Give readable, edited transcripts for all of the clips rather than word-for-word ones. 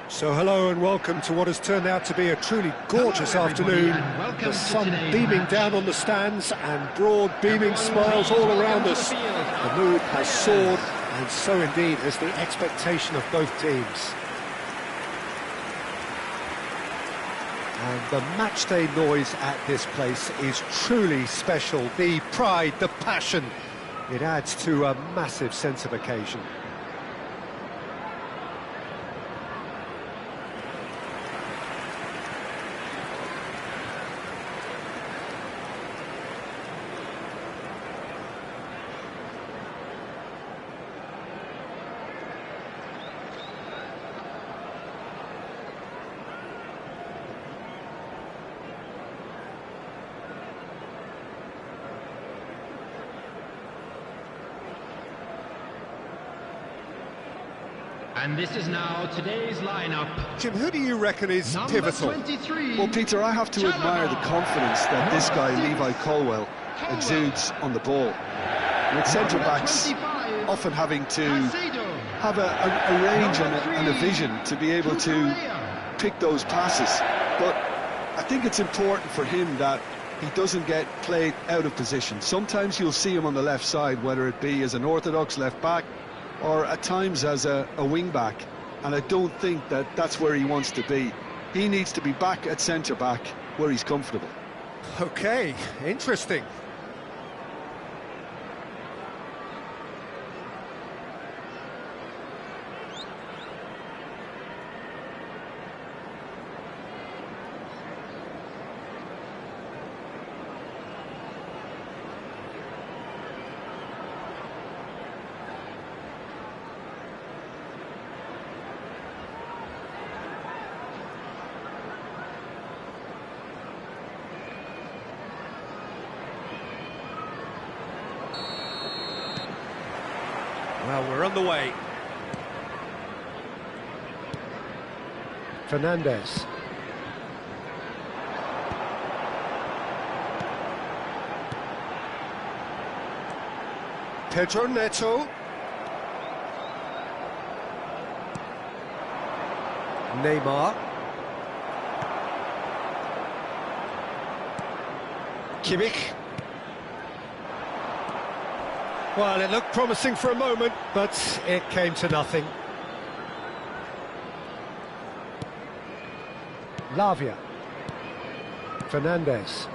So hello and welcome to what has turned out to be a truly gorgeous afternoon. The sun beaming down on the stands and broad beaming smiles all around us. The mood has soared, and so indeed has the expectation of both teams. And the matchday noise at this place is truly special. The pride, the passion, it adds to a massive sense of occasion. And this is now today's lineup. Jim, who do you reckon is pivotal? 23. Well, Peter, I have to admire the confidence that this guy, Levi Colwill, exudes on the ball. With centre-backs often having to have a range and a vision to be able to pick those passes. But I think it's important for him that he doesn't get played out of position. Sometimes you'll see him on the left side, whether it be as an orthodox left-back or at times as a wing-back, and I don't think that that's where he wants to be. He needs to be back at centre-back where he's comfortable. Okay, interesting. Well, we're on the way. Fernandez. Pedro Neto. Neymar. Kimmich. Well, it looked promising for a moment, but it came to nothing. Lavia. Fernandez.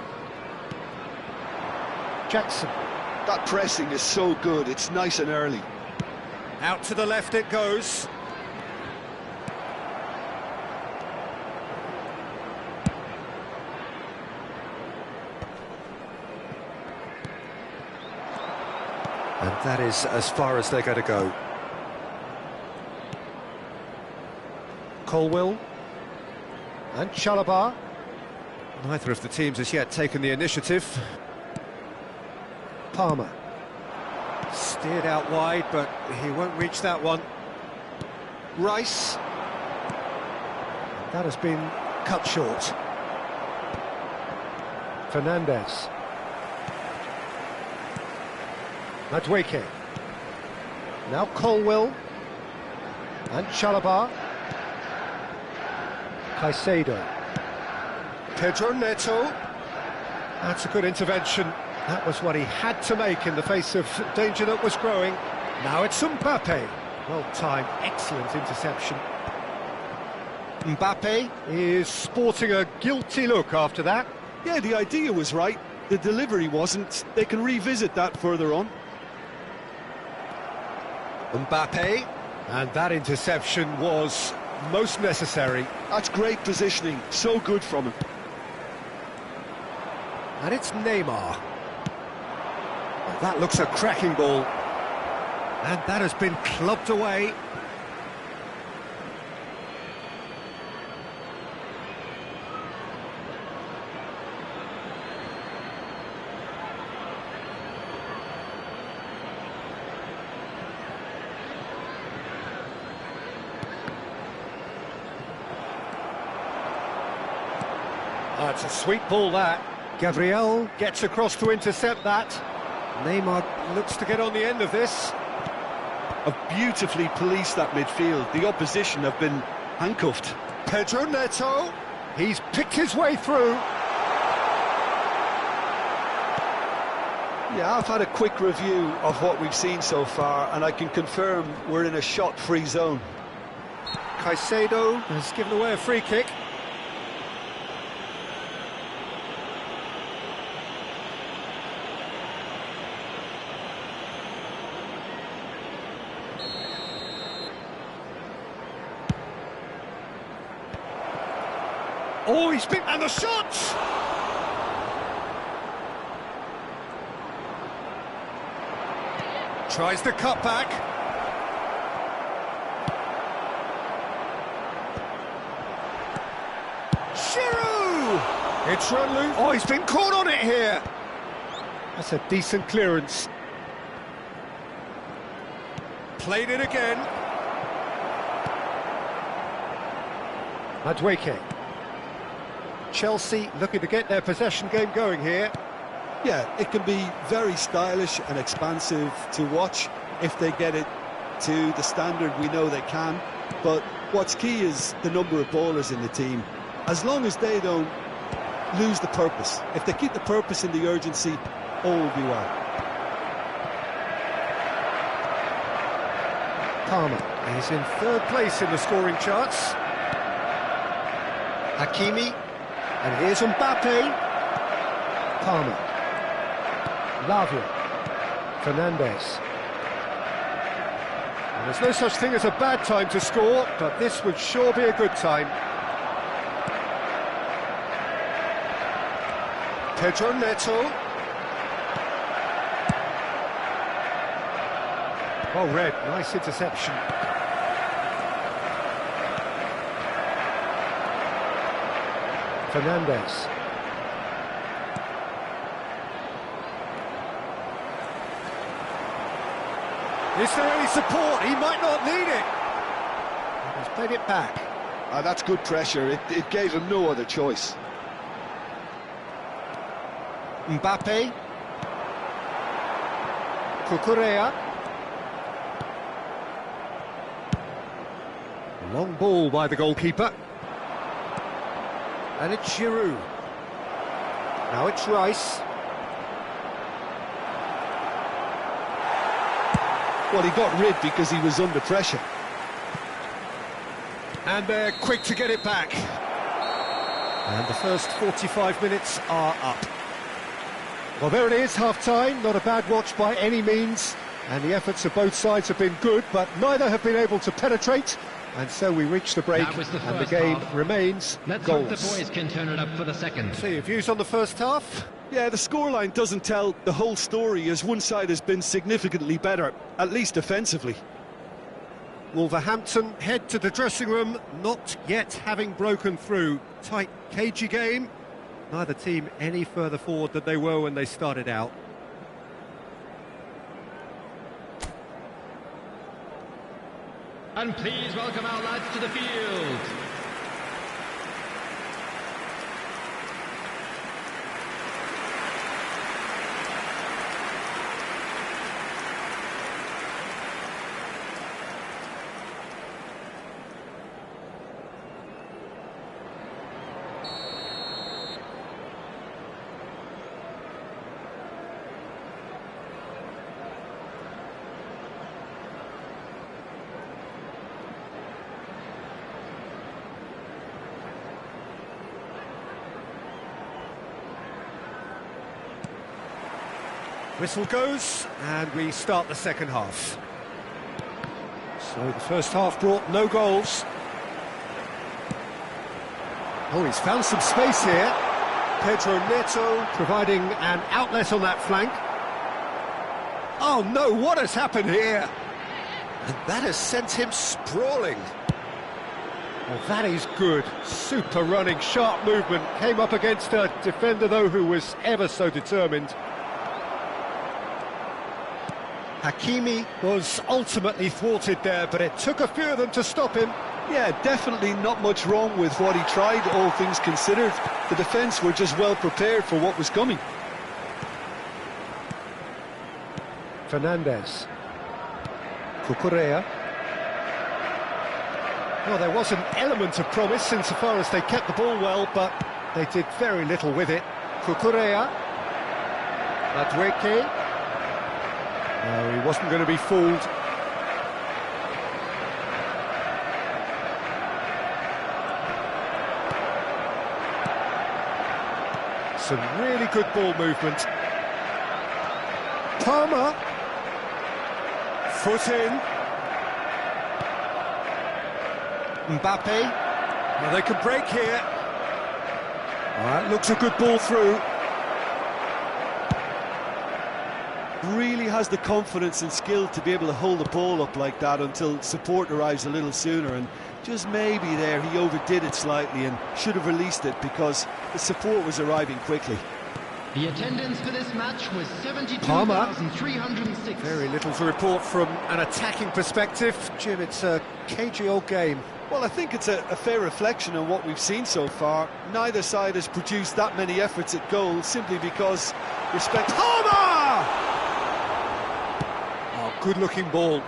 Jackson. That pressing is so good, it's nice and early. Out to the left it goes. And that is as far as they're going to go. Colwill and Chalobah. Neither of the teams has yet taken the initiative. Palmer. Steered out wide, but he won't reach that one. Rice. That has been cut short. Fernandez. Madueke. Now Colwill and Chalobah. Caicedo. Pedro Neto. That's a good intervention. That was what he had to make in the face of danger that was growing. Now it's Mbappe. Well-timed, excellent interception. Mbappe is sporting a guilty look after that. Yeah, the idea was right. The delivery wasn't. They can revisit that further on. Mbappe, and that interception was most necessary. That's great positioning, so good from him. And it's Neymar. Well, that looks a cracking ball. And that has been clubbed away. That's a sweet ball, that. Gabriel gets across to intercept that. Neymar looks to get on the end of this. Have beautifully policed that midfield. The opposition have been Handcuffed. Pedro Neto, he's picked his way through. Yeah, I've had a quick review of what we've seen so far, and I can confirm we're in a shot-free zone. Caicedo has given away a free kick. Oh, he's been... and the shot! Tries the cut back. Giroud! It's run loose. Oh, he's been caught on it here. That's a decent clearance. Played it again. Madueke. Chelsea looking to get their possession game going here. Yeah, it can be very stylish and expansive to watch if they get it to the standard we know they can. But what's key is the number of ballers in the team. As long as they don't lose the purpose, if they keep the purpose and the urgency, all will be well. Palmer is in third place in the scoring charts. Hakimi, and here's Mbappe. Palmer. Lavia. Fernandes. And there's no such thing as a bad time to score, but this would sure be a good time. Pedro Neto. Well read, nice interception. Fernandes. Is there any support? He might not need it. He's played it back. That's good pressure. It gave him no other choice. Mbappe. Cucurella. Long ball by the goalkeeper. And it's Giroud. Now it's Rice. Well, he got rid because he was under pressure. And they're quick to get it back. And the first 45 minutes are up. Well, there it is, half-time. Not a bad watch by any means. And the efforts of both sides have been good, but neither have been able to penetrate. And so we reach the break, and the game remains Let's goals. hope the boys can turn it up for the second. So your views on the first half? Yeah, the scoreline doesn't tell the whole story, as one side has been significantly better, at least defensively. Wolverhampton head to the dressing room, not yet having broken through. Tight, cagey game. Neither team any further forward than they were when they started out. And please welcome our lads to the field. Whistle goes, and we start the second half. So the first half brought no goals. Oh, he's found some space here. Pedro Neto providing an outlet on that flank. Oh no, what has happened here? And that has sent him sprawling. Well, that is good. Super running, sharp movement. Came up against a defender, though, who was ever so determined. Hakimi was ultimately thwarted there, but it took a few of them to stop him. Yeah, definitely not much wrong with what he tried, all things considered. The defence were just well prepared for what was coming. Fernandes. Cucurella. Well, there was an element of promise insofar as they kept the ball well, but they did very little with it. Cucurella. Madueke. No, he wasn't going to be fooled. Some really good ball movement. Palmer. Foot in. Mbappe. Well, they can break here. All right, looks a good ball through. Really has the confidence and skill to be able to hold the ball up like that until support arrives a little sooner, and just maybe there he overdid it slightly and should have released it because the support was arriving quickly. The attendance for this match was 72,306. Very little to report from an attacking perspective. Jim, it's a cagey old game. Well, I think it's a fair reflection on what we've seen so far. Neither side has produced that many efforts at goal simply because respect... Palmer! Oh, good-looking ball.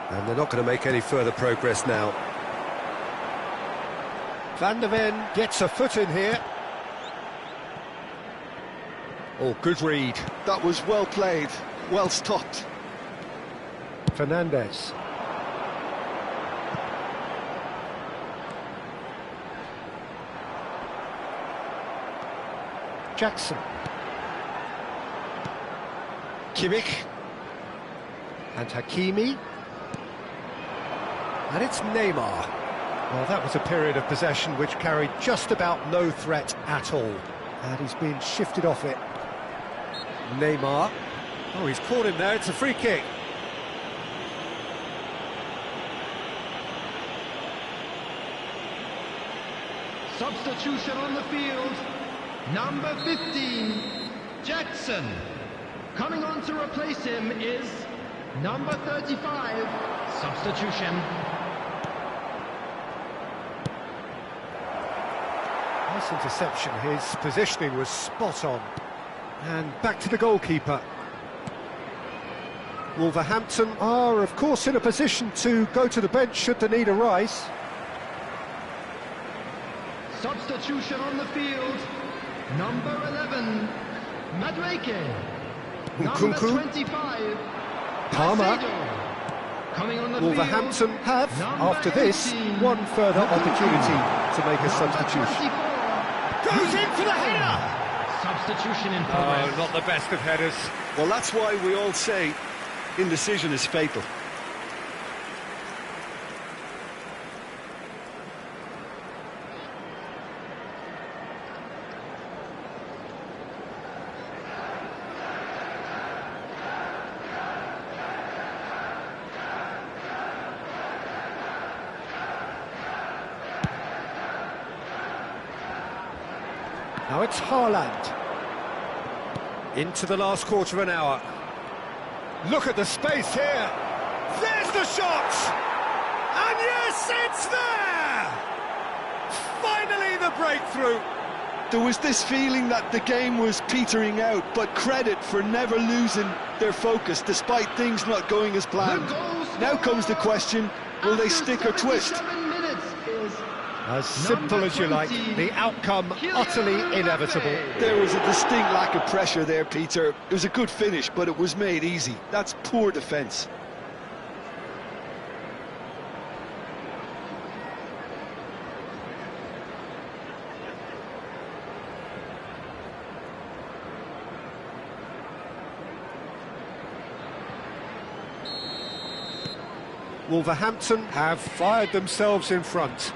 And they're not going to make any further progress now. Van der Ven gets a foot in here. Oh, good read. That was well played, well stopped. Fernandez. Jackson. Kimmich. And Hakimi. And it's Neymar. Well, that was a period of possession which carried just about no threat at all. And he's been shifted off it. Neymar. Oh, he's caught him there. It's a free kick. Substitution on the field. Number 15, Jackson. Coming on to replace him is number 35, substitution. Nice interception. His positioning was spot on. And back to the goalkeeper. Wolverhampton are, of course, in a position to go to the bench should the need arise. Substitution on the field. Number 11, Madueke. Number 25, Palmer. Coming on the Wolverhampton field, have, after this, 18, one further opportunity to make a substitution. Goes in for the header! Substitution in progress. Oh, not the best of headers. Well, that's why we all say indecision is fatal. Now it's Haaland. Into the last quarter of an hour. Look at the space here. There's the shot! And yes, it's there! Finally the breakthrough. There was this feeling that the game was petering out, but credit for never losing their focus despite things not going as planned. Now comes the question, will they stick or twist? As simple as you like, the outcome utterly inevitable. There was a distinct lack of pressure there, Peter. It was a good finish, but it was made easy. That's poor defence. Wolverhampton have fired themselves in front.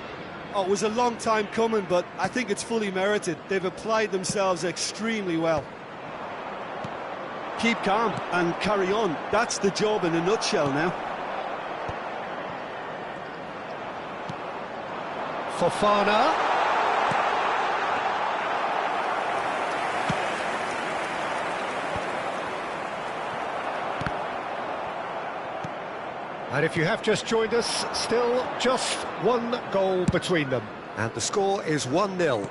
Oh, it was a long time coming, but I think it's fully merited. They've applied themselves extremely well. Keep calm and carry on. That's the job in a nutshell now. Fofana. And if you have just joined us, still just one goal between them. And the score is 1-0.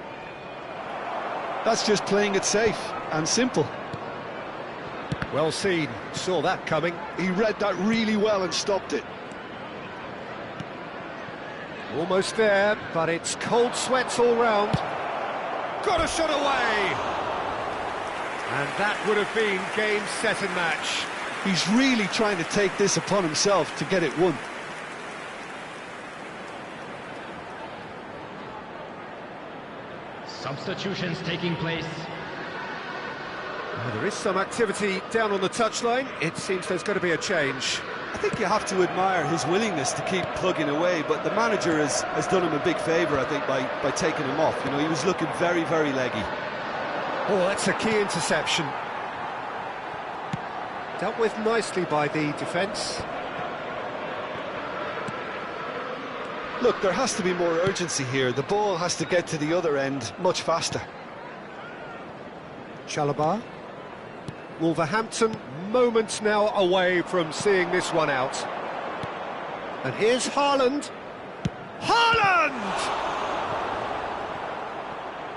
That's just playing it safe and simple. Well seen, saw that coming. He read that really well and stopped it. Almost there, but it's cold sweats all round. Got a shot away! And that would have been game, set and match. He's really trying to take this upon himself to get it won. Substitutions taking place. Well, there is some activity down on the touchline. It seems there's going to be a change. I think you have to admire his willingness to keep plugging away, but the manager has done him a big favour, I think, by taking him off. You know, he was looking very, very leggy. Oh, that's a key interception. Dealt with nicely by the defence. Look, there has to be more urgency here. The ball has to get to the other end much faster. Chalobah. Wolverhampton moments now away from seeing this one out. And here's Haaland. Haaland!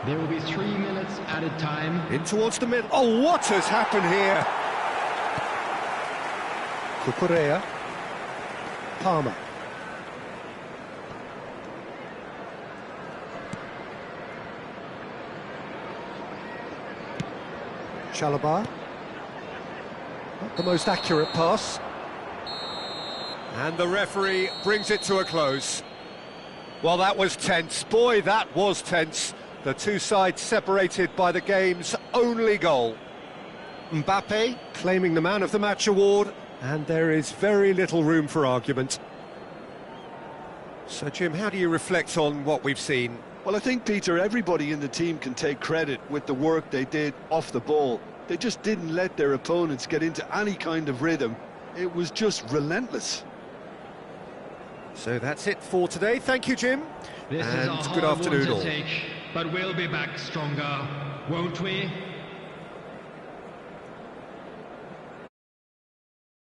There will be 3 minutes added time. In towards the middle. Oh, what has happened here? Cucurella. Palmer. Chalobah. Not the most accurate pass. And the referee brings it to a close. Well, that was tense. Boy, that was tense. The two sides separated by the game's only goal. Mbappe claiming the Man of the Match award, and there is very little room for argument. So, Jim, how do you reflect on what we've seen? Well, I think, Peter, everybody in the team can take credit with the work they did off the ball. They just didn't let their opponents get into any kind of rhythm. It was just relentless. So that's it for today. Thank you, Jim. This is a good hard afternoon one all. to take, but we'll be back stronger, won't we?